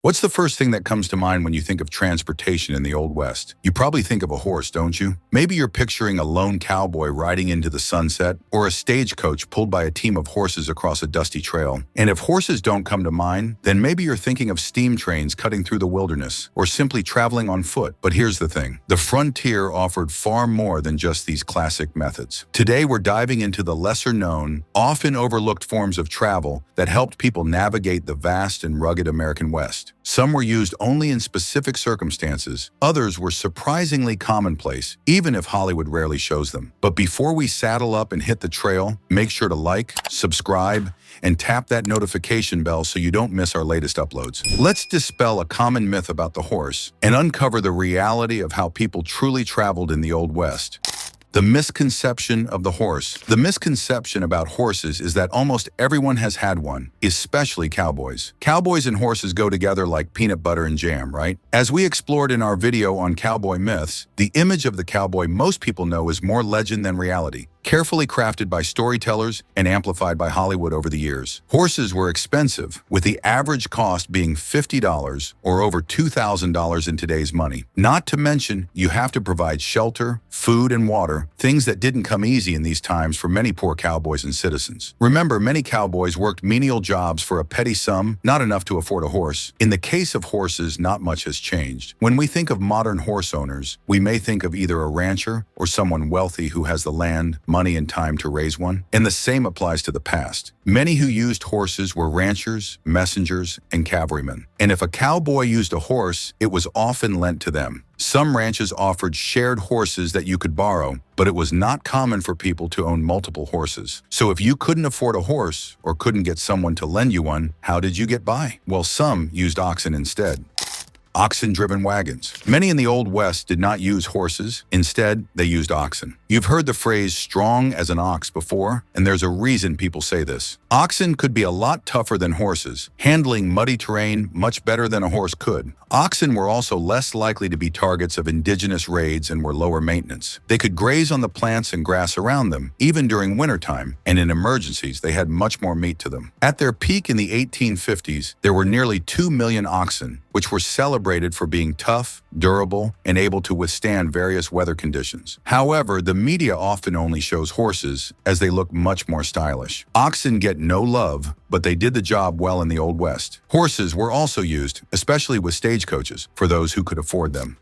What's the first thing that comes to mind when you think of transportation in the Old West? You probably think of a horse, don't you? Maybe you're picturing a lone cowboy riding into the sunset, or a stagecoach pulled by a team of horses across a dusty trail. And if horses don't come to mind, then maybe you're thinking of steam trains cutting through the wilderness, or simply traveling on foot. But here's the thing. The frontier offered far more than just these classic methods. Today we're diving into the lesser-known, often overlooked forms of travel that helped people navigate the vast and rugged American West. Some were used only in specific circumstances. Others were surprisingly commonplace, even if Hollywood rarely shows them. But before we saddle up and hit the trail, make sure to like, subscribe, and tap that notification bell so you don't miss our latest uploads. Let's dispel a common myth about the horse and uncover the reality of how people truly traveled in the Old West. The misconception of the horse. The misconception about horses is that almost everyone has had one, especially cowboys. Cowboys and horses go together like peanut butter and jam, right? As we explored in our video on cowboy myths, the image of the cowboy most people know is more legend than reality, carefully crafted by storytellers and amplified by Hollywood over the years. Horses were expensive, with the average cost being $50 or over $2,000 in today's money. Not to mention, you have to provide shelter, food, and water, things that didn't come easy in these times for many poor cowboys and citizens. Remember, many cowboys worked menial jobs for a petty sum, not enough to afford a horse. In the case of horses, not much has changed. When we think of modern horse owners, we may think of either a rancher or someone wealthy who has the land, money, and time to raise one. And the same applies to the past. Many who used horses were ranchers, messengers, and cavalrymen. And if a cowboy used a horse, it was often lent to them. Some ranches offered shared horses that you could borrow, but it was not common for people to own multiple horses. So if you couldn't afford a horse or couldn't get someone to lend you one, how did you get by? Well, some used oxen instead. Oxen-driven wagons. Many in the Old West did not use horses. Instead, they used oxen. You've heard the phrase strong as an ox before, and there's a reason people say this. Oxen could be a lot tougher than horses, handling muddy terrain much better than a horse could. Oxen were also less likely to be targets of indigenous raids and were lower maintenance. They could graze on the plants and grass around them, even during wintertime, and in emergencies, they had much more meat to them. At their peak in the 1850s, there were nearly 2 million oxen, which were celebrated for being tough, durable, and able to withstand various weather conditions. However, the media often only shows horses, as they look much more stylish. Oxen get no love, but they did the job well in the Old West. Horses were also used, especially with stagecoaches, for those who could afford them.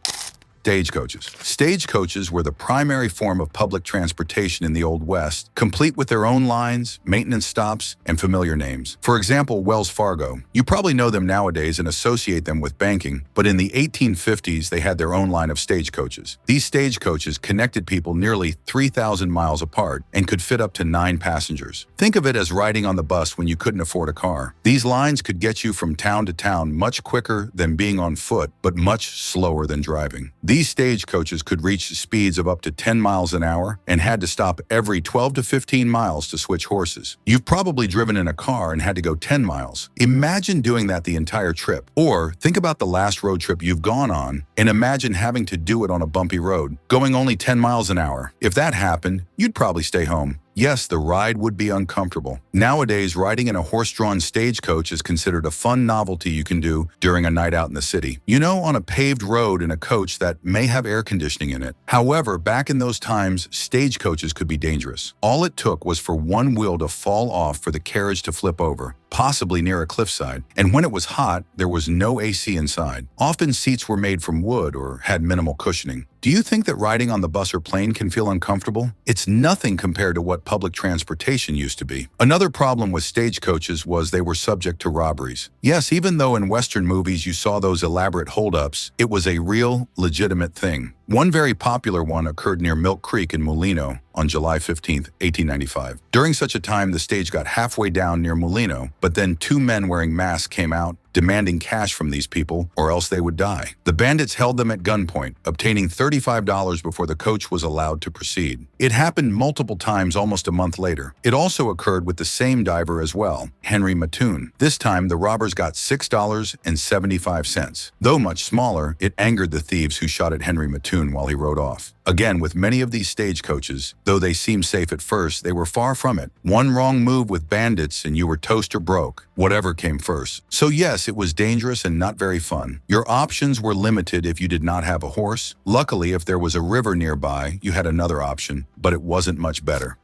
Stagecoaches. Stagecoaches were the primary form of public transportation in the Old West, complete with their own lines, maintenance stops, and familiar names. For example, Wells Fargo. You probably know them nowadays and associate them with banking, but in the 1850s they had their own line of stagecoaches. These stagecoaches connected people nearly 3,000 miles apart and could fit up to 9 passengers. Think of it as riding on the bus when you couldn't afford a car. These lines could get you from town to town much quicker than being on foot, but much slower than driving. These stagecoaches could reach speeds of up to 10 miles an hour and had to stop every 12 to 15 miles to switch horses. You've probably driven in a car and had to go 10 miles. Imagine doing that the entire trip. Or think about the last road trip you've gone on and imagine having to do it on a bumpy road, going only 10 miles an hour. If that happened, you'd probably stay home. Yes, the ride would be uncomfortable. Nowadays, riding in a horse-drawn stagecoach is considered a fun novelty you can do during a night out in the city. You know, on a paved road in a coach that may have air conditioning in it. However, back in those times, stagecoaches could be dangerous. All it took was for one wheel to fall off for the carriage to flip over, possibly near a cliffside. And when it was hot, there was no AC inside. Often seats were made from wood or had minimal cushioning. Do you think that riding on the bus or plane can feel uncomfortable? It's nothing compared to what public transportation used to be. Another problem with stagecoaches was they were subject to robberies. Yes, even though in Western movies you saw those elaborate holdups, it was a real, legitimate thing. One very popular one occurred near Milk Creek in Molino on July 15, 1895. During such a time, the stage got halfway down near Molino, but then 2 men wearing masks came out, demanding cash from these people, or else they would die. The bandits held them at gunpoint, obtaining $35 before the coach was allowed to proceed. It happened multiple times almost a month later. It also occurred with the same diver as well, Henry Mattoon. This time, the robbers got $6.75. Though much smaller, it angered the thieves who shot at Henry Mattoon while he rode off. Again, with many of these stagecoaches, though they seemed safe at first, they were far from it. One wrong move with bandits and you were toast or broke, whatever came first. So yes, Yes, it was dangerous and not very fun. Your options were limited if you did not have a horse. Luckily, if there was a river nearby, you had another option, but it wasn't much better.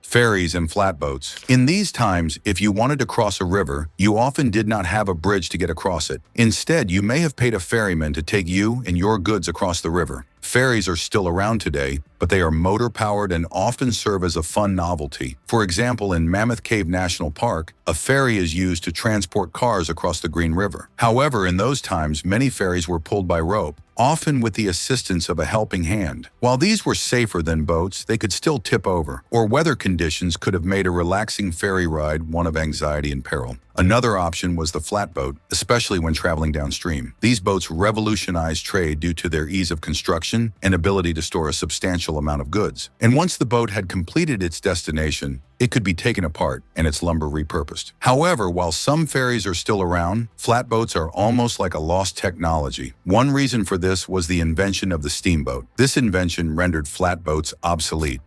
Ferries and flatboats. In these times, if you wanted to cross a river, you often did not have a bridge to get across it. Instead, you may have paid a ferryman to take you and your goods across the river. Ferries are still around today, but they are motor-powered and often serve as a fun novelty. For example, in Mammoth Cave National Park, a ferry is used to transport cars across the Green River. However, in those times, many ferries were pulled by rope, often with the assistance of a helping hand. While these were safer than boats, they could still tip over, or weather conditions could have made a relaxing ferry ride one of anxiety and peril. Another option was the flatboat, especially when traveling downstream. These boats revolutionized trade due to their ease of construction and ability to store a substantial amount of goods. And once the boat had completed its destination, it could be taken apart and its lumber repurposed. However, while some ferries are still around, flatboats are almost like a lost technology. One reason for this was the invention of the steamboat. This invention rendered flatboats obsolete.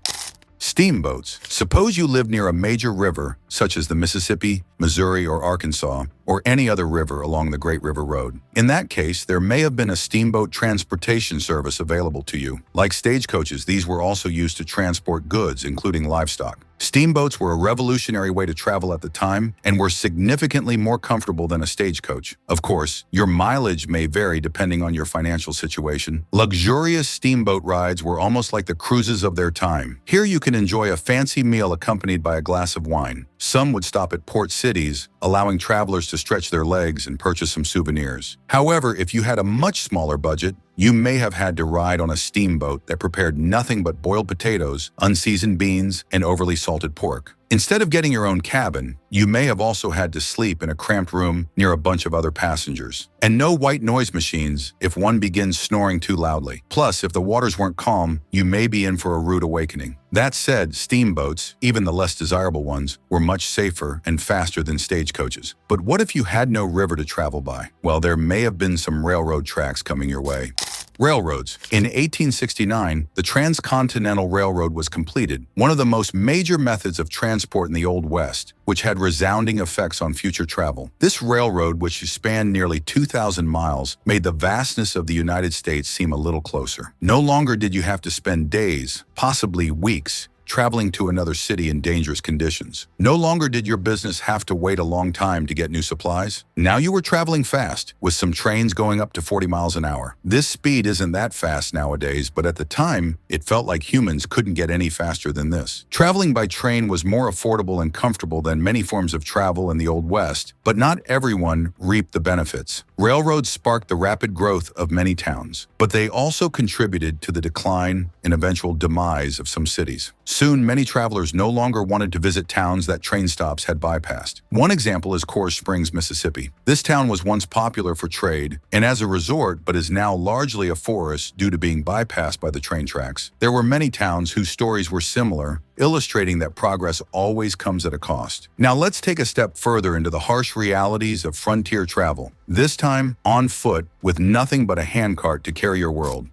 Steamboats. Suppose you live near a major river, such as the Mississippi, Missouri, or Arkansas, or any other river along the Great River Road. In that case, there may have been a steamboat transportation service available to you. Like stagecoaches, these were also used to transport goods, including livestock. Steamboats were a revolutionary way to travel at the time and were significantly more comfortable than a stagecoach. Of course, your mileage may vary depending on your financial situation. Luxurious steamboat rides were almost like the cruises of their time. Here you can enjoy a fancy meal accompanied by a glass of wine. Some would stop at port cities, allowing travelers to stretch their legs and purchase some souvenirs. However, if you had a much smaller budget, you may have had to ride on a steamboat that prepared nothing but boiled potatoes, unseasoned beans, and overly salted pork. Instead of getting your own cabin, you may have also had to sleep in a cramped room near a bunch of other passengers. And no white noise machines if one begins snoring too loudly. Plus, if the waters weren't calm, you may be in for a rude awakening. That said, steamboats, even the less desirable ones, were much safer and faster than stagecoaches. But what if you had no river to travel by? Well, there may have been some railroad tracks coming your way. Railroads. In 1869, the Transcontinental Railroad was completed, one of the most major methods of transport in the Old West, which had resounding effects on future travel. This railroad, which spanned nearly 2,000 miles, made the vastness of the United States seem a little closer. No longer did you have to spend days, possibly weeks, traveling to another city in dangerous conditions. No longer did your business have to wait a long time to get new supplies. Now you were traveling fast, with some trains going up to 40 miles an hour. This speed isn't that fast nowadays, but at the time, it felt like humans couldn't get any faster than this. Traveling by train was more affordable and comfortable than many forms of travel in the Old West, but not everyone reaped the benefits. Railroads sparked the rapid growth of many towns, but they also contributed to the decline and eventual demise of some cities. Soon, many travelers no longer wanted to visit towns that train stops had bypassed. One example is Coors Springs, Mississippi. This town was once popular for trade and as a resort, but is now largely a forest due to being bypassed by the train tracks. There were many towns whose stories were similar, illustrating that progress always comes at a cost. Now let's take a step further into the harsh realities of frontier travel, this time on foot with nothing but a handcart to carry your world.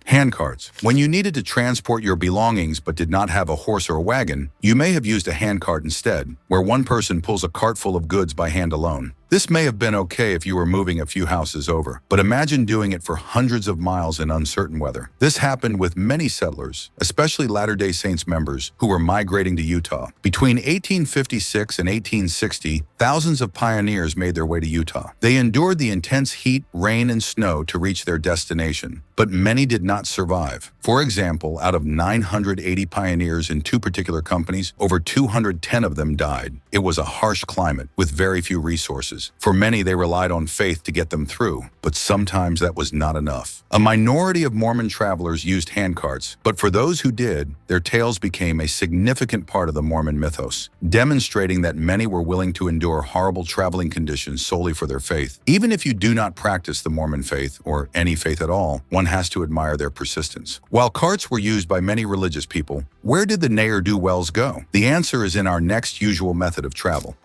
Handcarts. When you needed to transport your belongings but did not have a horse or a wagon, you may have used a handcart instead, where one person pulls a cart full of goods by hand alone. This may have been okay if you were moving a few houses over, but imagine doing it for hundreds of miles in uncertain weather. This happened with many settlers, especially Latter-day Saints members who were migrating to Utah. Between 1856 and 1860, thousands of pioneers made their way to Utah. They endured the intense heat, rain, and snow to reach their destination, but many did not survive. For example, out of 980 pioneers in two particular companies, over 210 of them died. It was a harsh climate with very few resources. For many, they relied on faith to get them through, but sometimes that was not enough. A minority of Mormon travelers used handcarts, but for those who did, their tales became a significant part of the Mormon mythos, demonstrating that many were willing to endure horrible traveling conditions solely for their faith. Even if you do not practice the Mormon faith, or any faith at all, one has to admire their persistence. While carts were used by many religious people, where did the ne'er-do-wells go? The answer is in our next usual method of travel.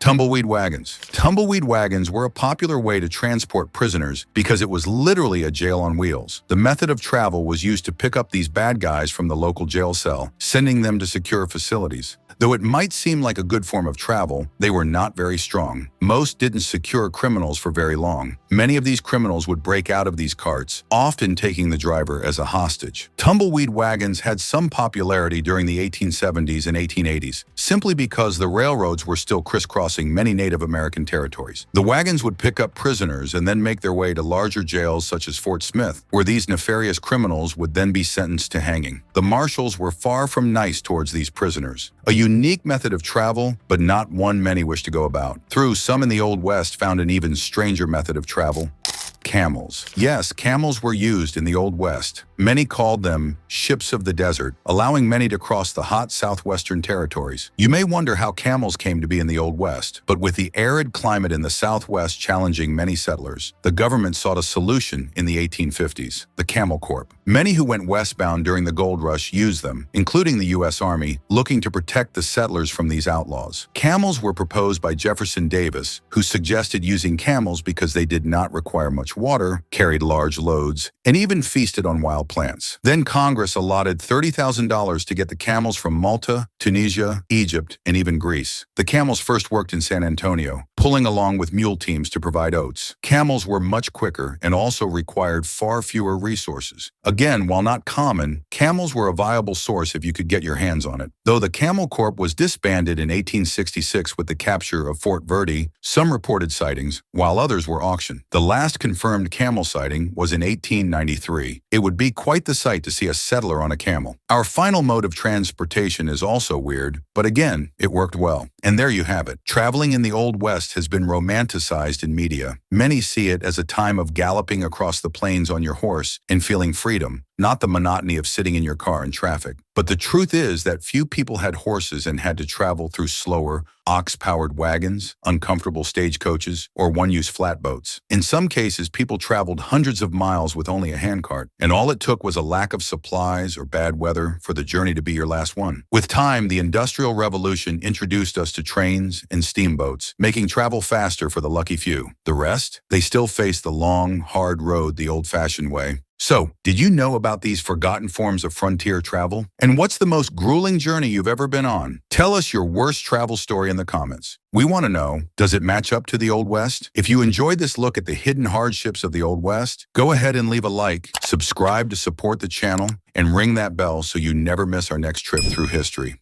Tumbleweed wagons. Tumbleweed wagons were a popular way to transport prisoners because it was literally a jail on wheels. The method of travel was used to pick up these bad guys from the local jail cell, sending them to secure facilities. Though it might seem like a good form of travel, they were not very strong. Most didn't secure criminals for very long. Many of these criminals would break out of these carts, often taking the driver as a hostage. Tumbleweed wagons had some popularity during the 1870s and 1880s, simply because the railroads were still crisscrossing many Native American territories. The wagons would pick up prisoners and then make their way to larger jails such as Fort Smith, where these nefarious criminals would then be sentenced to hanging. The marshals were far from nice towards these prisoners. A unique method of travel, but not one many wish to go about. Through some in the Old West found an even stranger method of travel. Camels. Yes, camels were used in the Old West. Many called them ships of the desert, allowing many to cross the hot southwestern territories. You may wonder how camels came to be in the Old West, but with the arid climate in the Southwest challenging many settlers, the government sought a solution in the 1850s, the Camel Corps. Many who went westbound during the gold rush used them, including the U.S. Army, looking to protect the settlers from these outlaws. Camels were proposed by Jefferson Davis, who suggested using camels because they did not require much water, carried large loads, and even feasted on wild plants. Then Congress allotted $30,000 to get the camels from Malta, Tunisia, Egypt, and even Greece. The camels first worked in San Antonio, pulling along with mule teams to provide oats. Camels were much quicker and also required far fewer resources. Again, while not common, camels were a viable source if you could get your hands on it. Though the Camel Corps was disbanded in 1866 with the capture of Fort Verde, some reported sightings, while others were auctioned. The last confirmed camel sighting was in 1893. It would be quite the sight to see a settler on a camel. Our final mode of transportation is also weird, but again, it worked well. And there you have it. Traveling in the Old West has been romanticized in media. Many see it as a time of galloping across the plains on your horse and feeling freedom, not the monotony of sitting in your car in traffic. But the truth is that few people had horses and had to travel through slower, ox-powered wagons, uncomfortable stagecoaches, or one-use flatboats. In some cases, people traveled hundreds of miles with only a handcart, and all it took was a lack of supplies or bad weather for the journey to be your last one. With time, the Industrial Revolution introduced us to trains and steamboats, making travel faster for the lucky few. The rest? They still face the long, hard road the old-fashioned way. So, did you know about these forgotten forms of frontier travel? And what's the most grueling journey you've ever been on? Tell us your worst travel story in the comments. We want to know, does it match up to the Old West? If you enjoyed this look at the hidden hardships of the Old West, go ahead and leave a like, subscribe to support the channel, and ring that bell so you never miss our next trip through history.